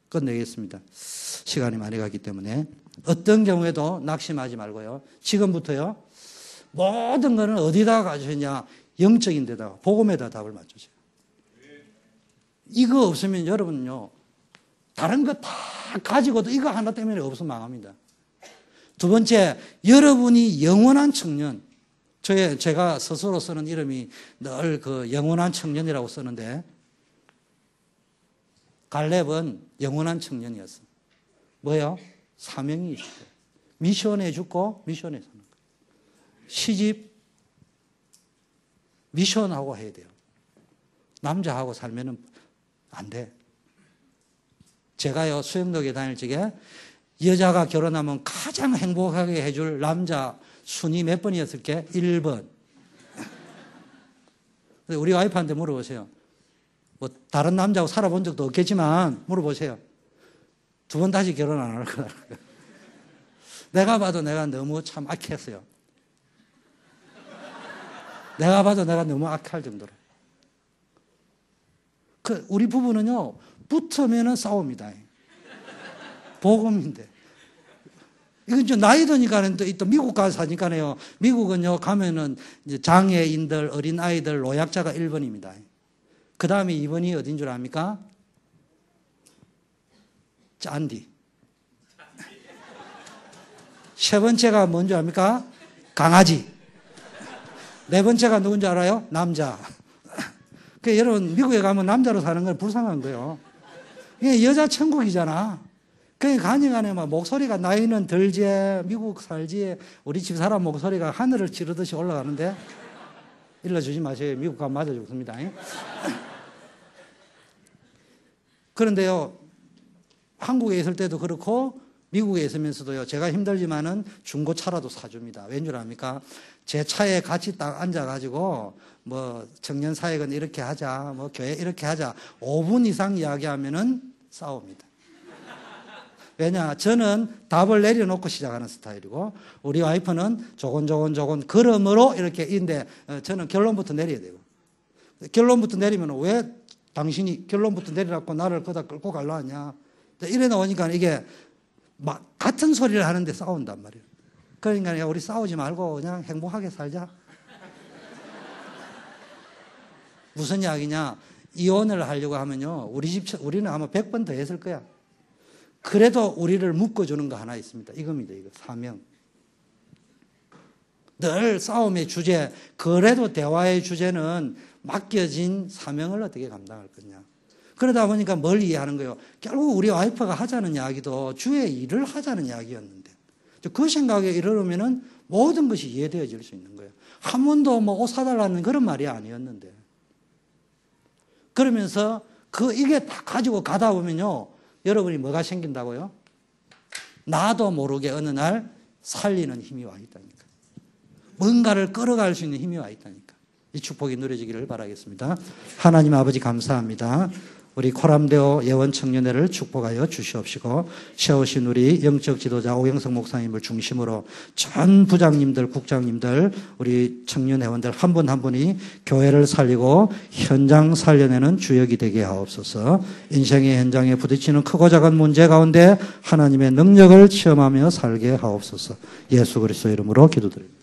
S3: 끝내겠습니다. 시간이 많이 가기 때문에. 어떤 경우에도 낙심하지 말고요. 지금부터요, 모든 거는 어디다가 가주셨냐? 영적인 데다가, 복음에다 답을 맞추세요. 이거 없으면 여러분요, 다른 거 다 가지고도 이거 하나 때문에 없으면 망합니다. 두 번째, 여러분이 영원한 청년. 제가 스스로 쓰는 이름이 늘 그 영원한 청년이라고 쓰는데, 갈렙은 영원한 청년이었어. 뭐요? 사명이 있어요. 미션에 죽고 미션에 사는 거예요. 시집, 미션하고 해야 돼요. 남자하고 살면은 안 돼. 제가요, 수영덕에 다닐 적에 여자가 결혼하면 가장 행복하게 해줄 남자 순위 몇 번이었을게? 1번. 우리 와이프한테 물어보세요. 뭐 다른 남자하고 살아본 적도 없겠지만 물어보세요. 2번 다시 결혼 안 할 거다. 내가 봐도 내가 너무 참 악했어요. 내가 봐도 내가 너무 악할 정도로. 우리 부부는요, 붙으면은 싸웁니다. 복음인데. 이건 좀 나이 드니까는 또 미국 가서 사니까요. 미국은요, 가면은 이제 장애인들, 어린아이들, 노약자가 1번입니다. 그 다음에 2번이 어딘 줄 압니까? 짠디. 세 번째가 뭔지 압니까? 강아지. 네 번째가 누군지 알아요? 남자. 그러니까 여러분, 미국에 가면 남자로 사는 건 불쌍한 거예요. 이게 여자 천국이잖아. 그러니까 가니간에 막 목소리가 나이는 들지, 미국 살지, 우리 집 사람 목소리가 하늘을 찌르듯이 올라가는데, 일러주지 마세요. 미국 가면 맞아 죽습니다. 그런데요, 한국에 있을 때도 그렇고, 미국에 있으면서도요, 제가 힘들지만은 중고차라도 사줍니다. 왠 줄 압니까? 제 차에 같이 딱 앉아가지고, 뭐, 청년사역은 이렇게 하자, 뭐, 교회 이렇게 하자, 5분 이상 이야기하면은 싸웁니다. 왜냐, 저는 답을 내려놓고 시작하는 스타일이고, 우리 와이프는 조곤조곤 걸음으로 이렇게 인데, 저는 결론부터 내려야 되고. 결론부터 내리면 왜 당신이 결론부터 내리라고 나를 거다 끌고 갈라 하냐. 이래 나오니까 이게 막 같은 소리를 하는데 싸운단 말이에요. 그러니까 우리 싸우지 말고 그냥 행복하게 살자. 무슨 이야기냐? 이혼을 하려고 하면요, 우리는 아마 100번 더 했을 거야. 그래도 우리를 묶어주는 거 하나 있습니다. 이겁니다. 이거 사명. 늘 싸움의 주제, 그래도 대화의 주제는 맡겨진 사명을 어떻게 감당할 거냐. 그러다 보니까 뭘 이해하는 거예요? 결국 우리 와이프가 하자는 이야기도 주의 일을 하자는 이야기였는데, 그 생각에 이르려면은 모든 것이 이해되어질 수 있는 거예요. 한 번도 뭐 옷 사달라는 그런 말이 아니었는데. 그러면서 이게 다 가지고 가다 보면요, 여러분이 뭐가 생긴다고요? 나도 모르게 어느 날 살리는 힘이 와 있다니까. 뭔가를 끌어갈 수 있는 힘이 와 있다니까. 이 축복이 누려지기를 바라겠습니다. 하나님 아버지 감사합니다. 우리 코람데오 예원청년회를 축복하여 주시옵시고, 세우신 우리 영적 지도자 오경석 목사님을 중심으로 전 부장님들, 국장님들, 우리 청년회원들 한 분 한 분이 교회를 살리고 현장 살려내는 주역이 되게 하옵소서. 인생의 현장에 부딪히는 크고 작은 문제 가운데 하나님의 능력을 체험하며 살게 하옵소서. 예수 그리스도 이름으로 기도드립니다.